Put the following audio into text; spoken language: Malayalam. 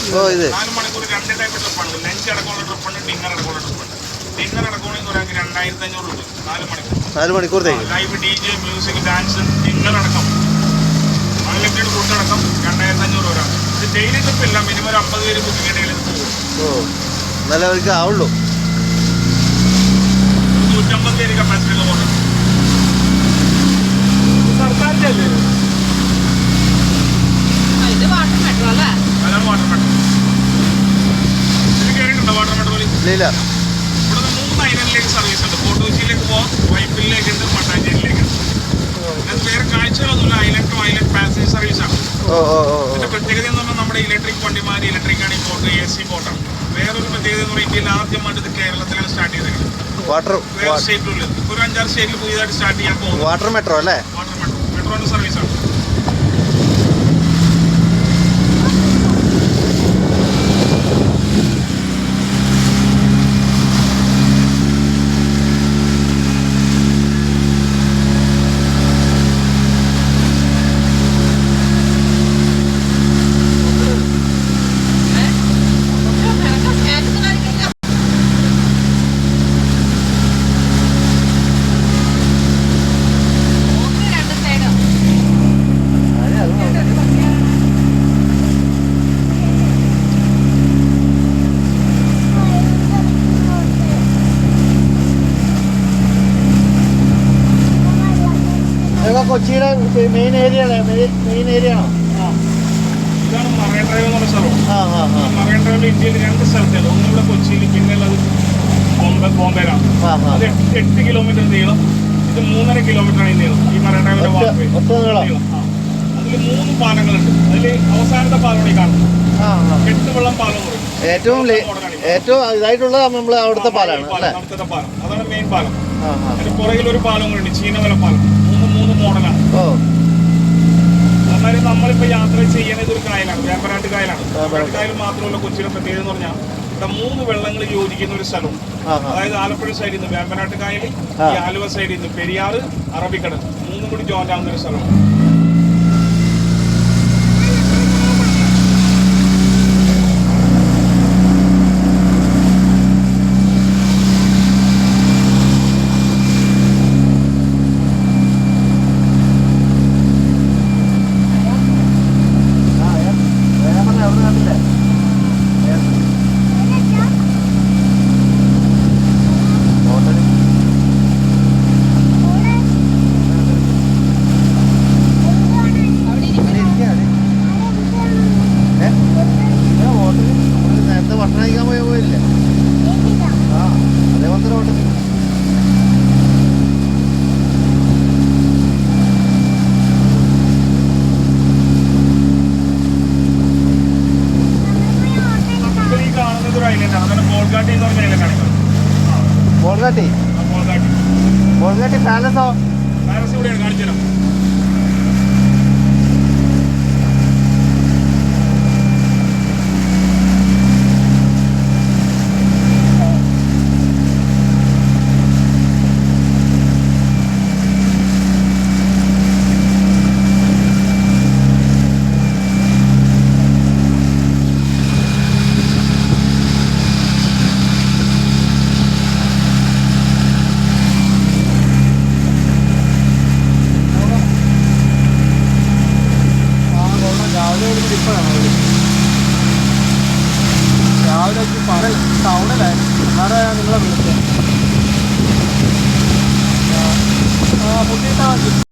ഇത് 4 മണിക്കൂർ 2 ടൈപ്പ് ട്രിപ്പാണ്. ലഞ്ച് അടക്കമുള്ള ട്രിപ്പുണ്ട്, ഡിന്നർ അടക്കമുള്ള ട്രിപ്പുണ്ട്. ഡിന്നർ അടക്കമാണെങ്കിൽ ഒരാൾക്ക് 2500 രൂപ 4 മണിക്കൂറത്തേക്ക്. Live DJ, music, dance, dinner അടക്കം അൺലിമിറ്റഡ് ഫുഡ് അടക്കം 2500 ഒരാൾ. ഇത് ഡെയിലി ട്രിപ്പ് ഇല്ല, മിനിമം ഒരു 50 പേര് ബുക്കിംഗ് ഡെയിലി പോകും. നല്ല അവർക്ക് ആവുള്ളൂ. 150 പേര് കപ്പാസിറ്റി ഉള്ള പോകുന്നത് സർക്കാരിൻ്റെ അല്ലേ? അതാണ് വാട്ടർ മെട്രോ. ഇത് കയറിയിട്ടുണ്ടോ വാട്ടർ മെട്രോയിൽ? ഇല്ല. ഇവിടെ 3 ഐലൻഡിലേക്ക് സർവീസ് ഉണ്ട്. ഫോർട്ട് കൊച്ചിയിലേക്ക് പോകാം, വൈപ്പിലേക്ക് ഉണ്ട്, മട്ടാഞ്ചേരിയിലേക്ക് ഉണ്ട്. അത് വേറെ കാഴ്ചകളൊന്നുമില്ല. ഐലൻഡ് ടു ഐലൻഡ് പാസഞ്ചർ സർവീസാണ്. ഇതിന്റെ പ്രത്യേകത എന്ന് പറഞ്ഞാൽ നമ്മുടെ ഇലക്ട്രിക് വണ്ടിമാർ ഇലക്ട്രിക് ആണ് ഈ ബോട്ട്, AC ബോട്ടാണ്. വേറൊരു പ്രത്യേകത എന്ന് പറഞ്ഞാൽ ഇന്ത്യയിൽ ആദ്യമായിട്ട് ഇത് കേരളത്തിലാണ് സ്റ്റാർട്ട് ചെയ്തിരിക്കുന്നത്. വേറെ സ്റ്റേറ്റിലുള്ള ഒരു 5-6 സ്റ്റേറ്റിൽ പുതിയതായിട്ട് സ്റ്റാർട്ട് ചെയ്യാൻ പോകുന്നത് വാട്ടർ മെട്രോ അല്ലേ? വാട്ടർ മെട്രോന്റെ സർവീസാണ്. കൊച്ചിയുടെ മെയിൻ ഏരിയ ആണോ? ഇതാണ് മറൈൻ ഡ്രൈവ് എന്ന് പറഞ്ഞ സ്ഥലം. മറൈൻ ഡ്രൈവിൽ ഇന്ത്യയിൽ 2 സ്ഥലത്തുണ്ട്. ഒന്നിവിടെ കൊച്ചിയിൽ, പിന്നെ ഉള്ളത് ബോംബെയിലാണ്. അത് 8 കിലോമീറ്റർ നീളം, ഇത് 3.5 കിലോമീറ്ററാണ് നീളം. ഈ മറൈൻ ഡ്രൈവിന്റെ അതിൽ 3 പാലങ്ങളുണ്ട്. അതിൽ അവസാനത്തെ പാലമാണ് ഈ കാണുന്നത്. 8 വെള്ളം പാലം പറയും. ഏറ്റവും ഇതായിട്ടുള്ളത് നമ്മൾ അവിടുത്തെ പാലാണ്. അവിടുത്തെ പാലം അതാണ് മെയിൻ പാലം. അതിന് പുറകിൽ ഒരു പാലം കൂടി ഉണ്ട്, ചീനവല പാലം. 3 മോഡലാണ്. എന്നാലും നമ്മളിപ്പോ യാത്ര ചെയ്യുന്ന ഇതൊരു കായലാണ്, വേമ്പനാട്ട് കായലാണ്. വേമ്പനാട്ട് കായൽ മാത്രമല്ല കൊച്ചിയുടെ പ്രത്യേകത എന്ന് പറഞ്ഞാൽ ഇവിടെ 3 വെള്ളങ്ങൾ യോജിക്കുന്ന ഒരു സ്ഥലം. അതായത് ആലപ്പുഴ സൈഡിൽ നിന്ന് വേമ്പനാട്ട് കായൽ, ഈ ആലുവ സൈഡിൽ നിന്ന് പെരിയാറ്, അറബിക്കടൽ 3 കൂടി ജോയിന്റ് ആവുന്ന ഒരു സ്ഥലം. ബോൾഗാട്ടി പാലസോ? പാലസ് ഇവിടെയാണ്, കാണിച്ചു തരാം. രാവിലെ ടൗണിലായിരുന്നു, അതാണ് നിങ്ങളെ വിളിച്ചത്. മുട്ടിയിട്ടാൽ മതി.